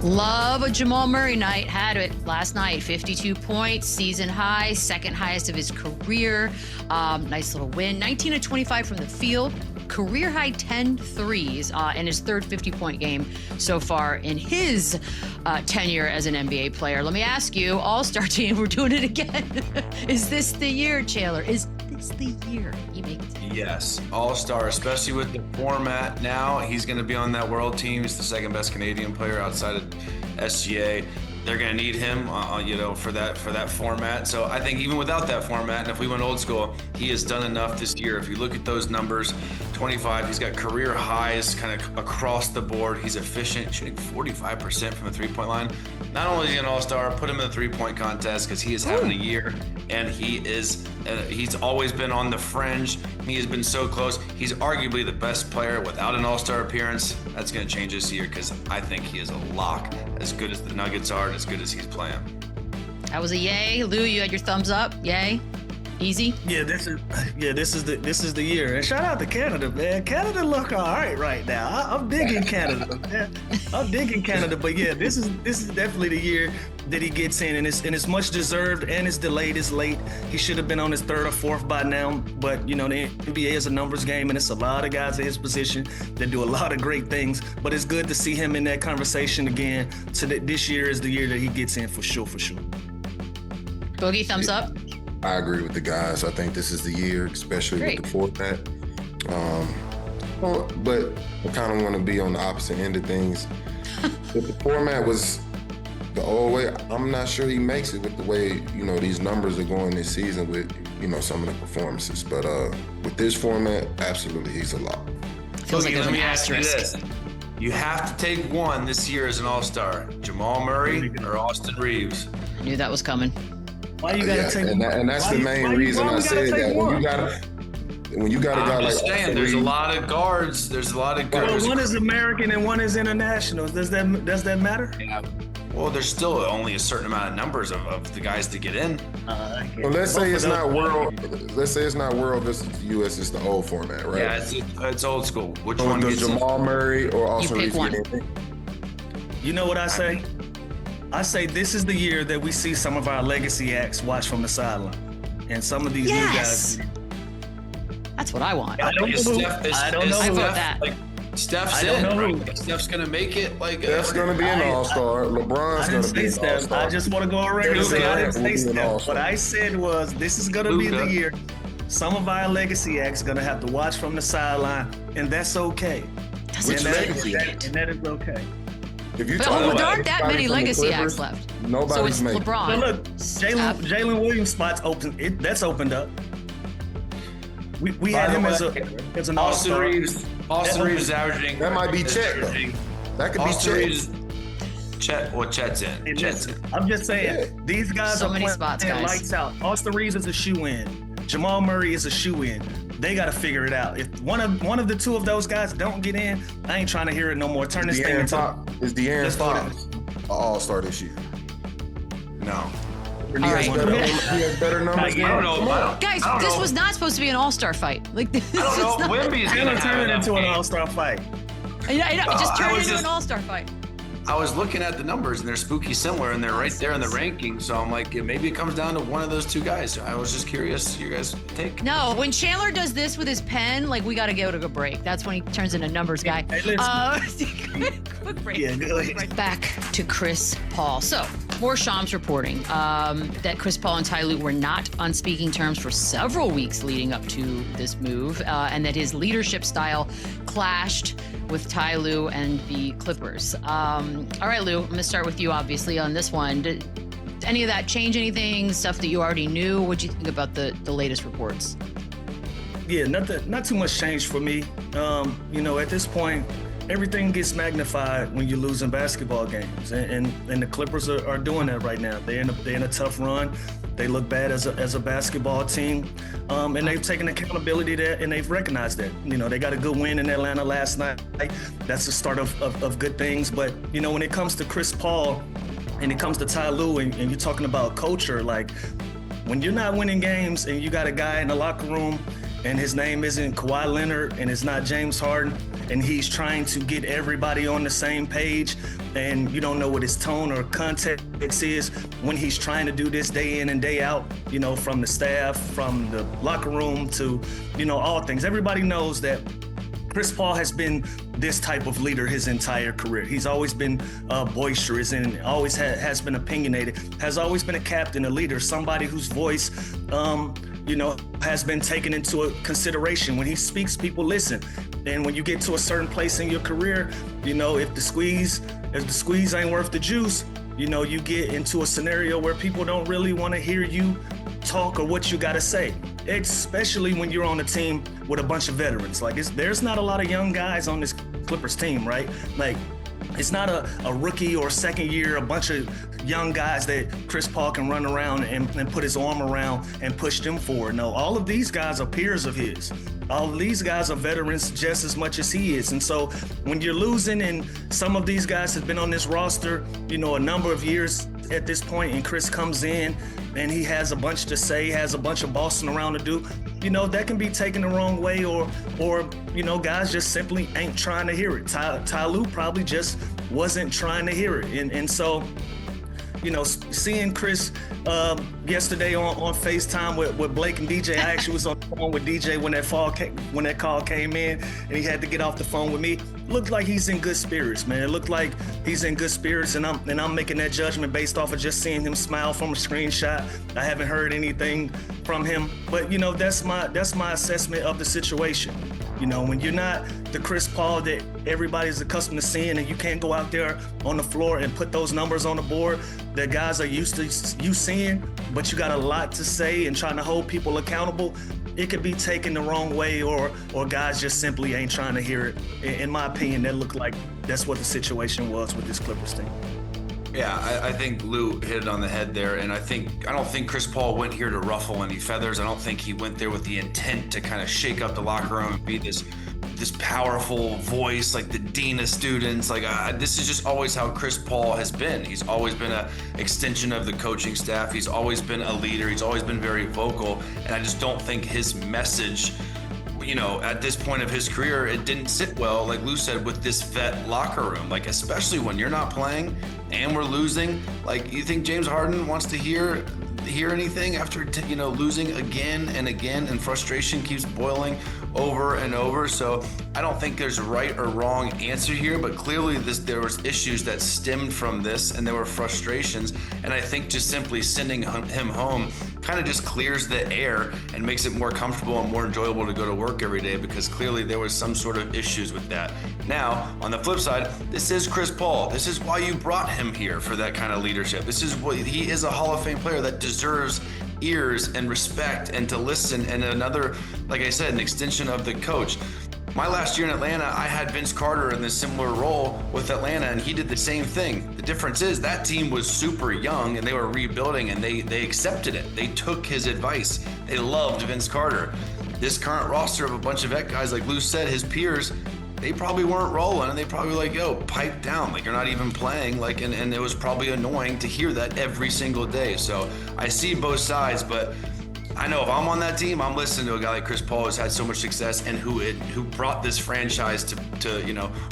Love a Jamal Murray night. Had it last night. 52 points, season high, second highest of his career. Nice little win. 19 of 25 from the field. Career high 10 threes in his third 50-point game so far in his tenure as an NBA player. Let me ask you, All-Star team, we're doing it again. Is this the year, Chandler? Is this the year he makes it? Yes, All-Star, especially with the format now. He's going to be on that world team. He's the second best Canadian player outside of SGA. They're going to need him, for that format. So I think even without that format, and if we went old school, he has done enough this year. If you look at those numbers, 25, he's got career highs kind of across the board. He's efficient, shooting 45% from the three-point line. Not only is he an all-star, put him in the three-point contest because he is having a year, and he's always been on the fringe. He has been so close. He's arguably the best player without an all-star appearance. That's going to change this year because I think he is a lock, as good as the Nuggets are and as good as he's playing. That was a yay. Lou, you had your thumbs up. Yay. Easy. This is the year. And shout out to Canada, man. Canada look all right now. I'm digging Canada, man. I'm digging Canada, but yeah, this is definitely the year that he gets in, and it's much deserved, and it's delayed, it's late. He should have been on his third or fourth by now, but the NBA is a numbers game, and it's a lot of guys in his position that do a lot of great things, but it's good to see him in that conversation again. So that this year is the year that he gets in for sure. Boogie, thumbs up. I agree with the guys. I think this is the year, especially with the format. But I kind of want to be on the opposite end of things. If the format was the old way, I'm not sure he makes it with the way, these numbers are going this season with, some of the performances. But with this format, absolutely, he's a lock. Feels like there's an asterisk. You have to take one this year as an all-star. Jamal Murray or Austin Reeves. I knew that was coming. Why you gotta take one? And that's the main reason I said that. When you got a guy like Austin, there's a lot of guards. There's a lot of guards. Well, one is American and one is international. Does that matter? Yeah. Well, there's still only a certain amount of numbers of the guys to get in. Well, let's say it's not world. Let's say it's not world versus the U.S. It's the old format, right? Yeah, it's old school. Which so one does gets Jamal Murray or Austin Reeves get in? You know what I say? I say this is the year that we see some of our legacy acts watch from the sideline, and some of these new guys. That's what I want. I don't know. I vote that. Steph's in. Steph's gonna make it. Steph's gonna be an all-star. LeBron's gonna be an all-star. I just want to go on record and say I didn't say Steph. What I said was this is gonna be the year. Some of our legacy acts gonna have to watch from the sideline, and that's okay. And that is okay. If you But there aren't that many legacy acts left. Nobody's so it's making. LeBron. But look, Jalen Williams' spot's open. That's opened up. We had him as an all-star. Austin Reeves is averaging. That might be Chet. That could be Chet. Chet's in. Chet's in. I'm just saying, these guys are playing lights out. Austin Reeves is a shoe-in. Jamal Murray is a shoe-in. They got to figure it out. If one of the two of those guys don't get in, I ain't trying to hear it no more. Turn this thing into. Is De'Aaron Fox an all-star this year? No. He has better numbers. I don't know. Guys, this was not supposed to be an all-star fight. I don't know. Wemby's gonna turn it into an all-star fight. I know. Just turn it into an all-star fight. I was looking at the numbers and they're spooky similar and they're right there in the ranking. So I'm like, maybe it comes down to one of those two guys. I was just curious. You guys take? No, when Chandler does this with his pen, we got to go to a break. That's when he turns into a numbers guy. Quick break. Yeah, go ahead. Right back to Chris Paul. So, more Shams reporting that Chris Paul and Ty Lue were not on speaking terms for several weeks leading up to this move, and that his leadership style clashed with Ty Lue and the Clippers. All right, Lou, I'm going to start with you, obviously, on this one. Did any of that change anything, stuff that you already knew? What do you think about the latest reports? Yeah, not too much change for me. At this point, everything gets magnified when you're losing basketball games, and the Clippers are doing that right now. They're in a tough run. They look bad as a basketball team, and they've taken accountability there, and they've recognized that. They got a good win in Atlanta last night. That's the start of good things. But when it comes to Chris Paul, and it comes to Ty Lue, and you're talking about culture, when you're not winning games, and you got a guy in the locker room, and his name isn't Kawhi Leonard, and it's not James Harden, and he's trying to get everybody on the same page, and you don't know what his tone or context is when he's trying to do this day in and day out, from the staff, from the locker room to, all things. Everybody knows that Chris Paul has been this type of leader his entire career. He's always been boisterous and always has been opinionated, has always been a captain, a leader, somebody whose voice, has been taken into consideration. When he speaks, people listen. And when you get to a certain place in your career, if the squeeze ain't worth the juice, you get into a scenario where people don't really want to hear you talk or what you got to say, especially when you're on a team with a bunch of veterans. Like, there's not a lot of young guys on this Clippers team, right? Like, it's not a rookie or second year, a bunch of young guys that Chris Paul can run around and put his arm around and push them forward. No, all of these guys are peers of his. All of these guys are veterans just as much as he is. And so when you're losing, and some of these guys have been on this roster, a number of years at this point, and Chris comes in and he has a bunch to say, has a bunch of bossing around to do, that can be taken the wrong way, or guys just simply ain't trying to hear it. Ty Lue probably just wasn't trying to hear it. And so, seeing Chris yesterday on FaceTime with Blake and DJ, I actually was on the phone with DJ when that call came in, and he had to get off the phone with me. Looked like he's in good spirits, man. It looked like he's in good spirits, and I'm making that judgment based off of just seeing him smile from a screenshot. I haven't heard anything from him, but that's my assessment of the situation. When you're not the Chris Paul that everybody's accustomed to seeing, and you can't go out there on the floor and put those numbers on the board that guys are used to you seeing, but you got a lot to say and trying to hold people accountable, it could be taken the wrong way, or guys just simply ain't trying to hear it. In my opinion, that looked like that's what the situation was with this Clippers team. Yeah, I think Lou hit it on the head there, and I don't think Chris Paul went here to ruffle any feathers. I don't think he went there with the intent to kind of shake up the locker room and be this powerful voice, like the dean of students. Like, this is just always how Chris Paul has been. He's always been an extension of the coaching staff. He's always been a leader. He's always been very vocal, and I just don't think his message, at this point of his career, it didn't sit well, like Lou said, with this vet locker room. Like, especially when you're not playing and we're losing. Like, you think James Harden wants to hear anything after losing again and again, and frustration keeps boiling over and over? So I don't think there's a right or wrong answer here, but clearly there was issues that stemmed from this, and there were frustrations, and I think just simply sending him home kind of just clears the air and makes it more comfortable and more enjoyable to go to work every day, because clearly there was some sort of issues with that. Now, on the flip side, this is Chris Paul. This is why you brought him here, for that kind of leadership. This is what he is, a Hall of Fame player that deserves ears and respect and to listen, and another, like I said, an extension of the coach. My last year in Atlanta, I had Vince Carter in this similar role with Atlanta, and he did the same thing. The difference is that team was super young and they were rebuilding, and they accepted it. They took his advice. They loved Vince Carter. This current roster of a bunch of vet guys, like Lou said, his peers, they probably weren't rolling, and they probably were like, yo, pipe down, like, you're not even playing, like, and it was probably annoying to hear that every single day. So I see both sides, but I know if I'm on that team, I'm listening to a guy like Chris Paul, who's had so much success, and who brought this franchise to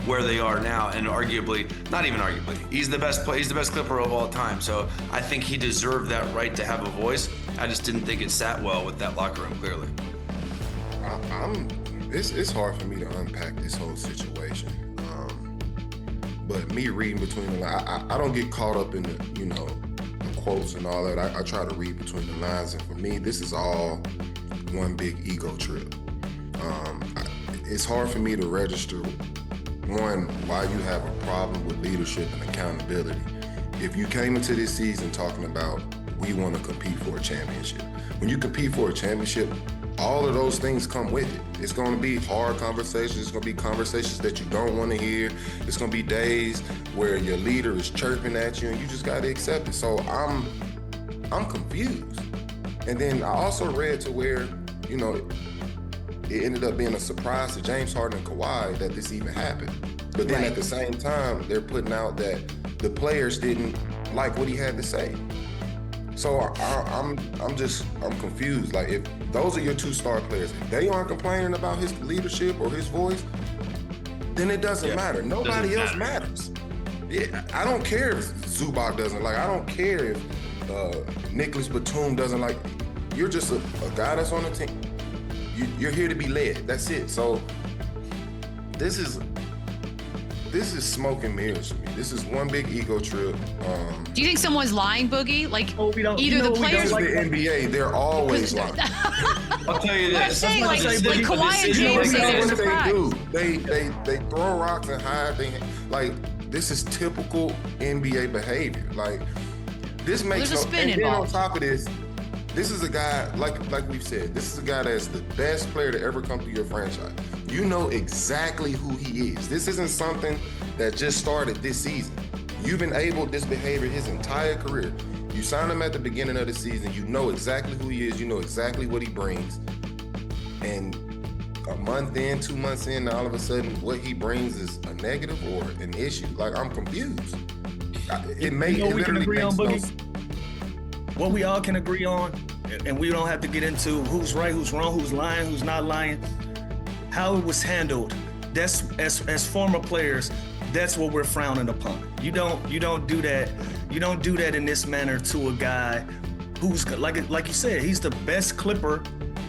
where they are now, and not even arguably, he's the best Clipper of all time. So I think he deserved that right to have a voice. I just didn't think it sat well with that locker room, clearly. It's hard for me to unpack this whole situation. But me reading between the lines, I don't get caught up in the quotes and all that. I try to read between the lines, and for me, this is all one big ego trip. It's hard for me to register, one, why you have a problem with leadership and accountability. If you came into this season talking about, we want to compete for a championship. When you compete for a championship, all of those things come with it. It's going to be hard conversations. It's going to be conversations that you don't want to hear. It's going to be days where your leader is chirping at you, and you just got to accept it. So I'm confused. And then I also read to where, it ended up being a surprise to James Harden and Kawhi that this even happened. But then at the same time, they're putting out that the players didn't like what he had to say. So I'm confused. Like, if those are your two star players, if they aren't complaining about his leadership or his voice, then it doesn't matter. Nobody else matter. matters. Yeah, I don't care if Zubac doesn't like. I don't care if Nicholas Batum doesn't like. You're just a guy that's on the team. You're here to be led. That's it. So this is smoke and mirrors for me. This is one big ego trip. Do you think someone's lying, Boogie? Like either the we players. don't The NBA, they're always lying. I'll tell you I'm this. saying like Boogie, Kawhi and you know James say they're what surprised. they do. They throw rocks and hide. This is typical NBA behavior. Like this makes there's a no. spin And then on involved. top of this, this is a guy like we've said. This is a guy that's the best player to ever come through your franchise. You know exactly who he is. This isn't something that just started this season. You've enabled this behavior his entire career. You signed him at the beginning of the season. You know exactly who he is. You know exactly what he brings. And a month in, 2 months in, all of a sudden, what he brings is a negative or an issue. Like, I'm confused. It we can agree on, makes no Boogie? sense. What we all can agree on, and we don't have to get into who's right, who's wrong, who's lying, who's not lying, how it was handled. That's as former players, that's what we're frowning upon. You don't do that. You don't do that in this manner to a guy who's like you said, he's the best Clipper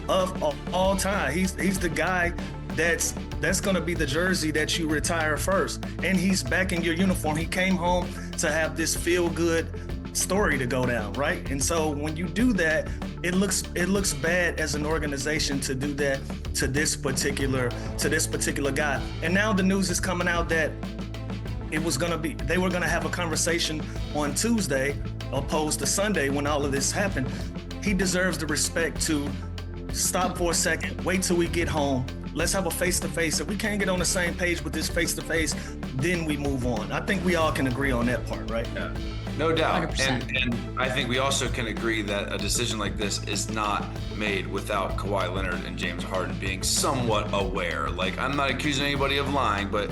of all time. He's the guy that's gonna be the jersey that you retire first, and he's back in your uniform. He came home to have this feel good story to go down, right? And so when you do that, it looks bad as an organization to do that to this particular guy. And now the news is coming out that they were gonna have a conversation on Tuesday opposed to Sunday when all of this happened. He deserves the respect to stop for a second, wait till we get home. Let's have a face-to-face. If we can't get on the same page with this face-to-face, then we move on. I think we all can agree on that part, right? Yeah. No doubt. 100%. And I think we also can agree that a decision like this is not made without Kawhi Leonard and James Harden being somewhat aware. Like, I'm not accusing anybody of lying, but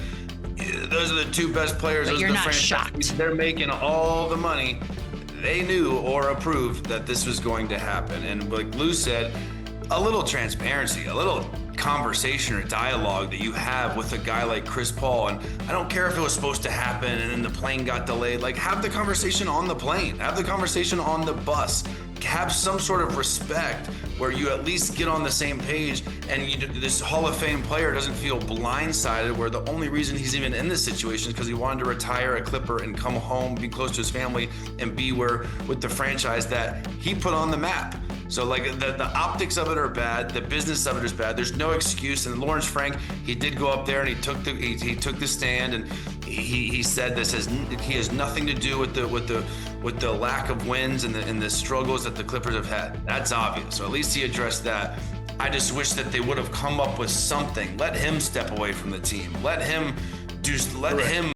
those are the two best players. But Those you're are the not franchise. shocked. They're making all the money. They knew or approved that this was going to happen. And like Lou said, a little transparency, a little conversation or dialogue that you have with a guy like Chris Paul. And I don't care if it was supposed to happen and then the plane got delayed. Like, have the conversation on the plane, have the conversation on the bus, have some sort of respect where you at least get on the same page, and this Hall of Fame player doesn't feel blindsided where the only reason he's even in this situation is because he wanted to retire a Clipper and come home, be close to his family, and be with the franchise that he put on the map. So like the optics of it are bad, the business of it is bad. There's no excuse. And Lawrence Frank, he did go up there and he took the stand, and he said he has nothing to do with the lack of wins and the struggles that the Clippers have had. That's obvious. So at least he addressed that. I just wish that they would have come up with something. Let him step away from the team. Let him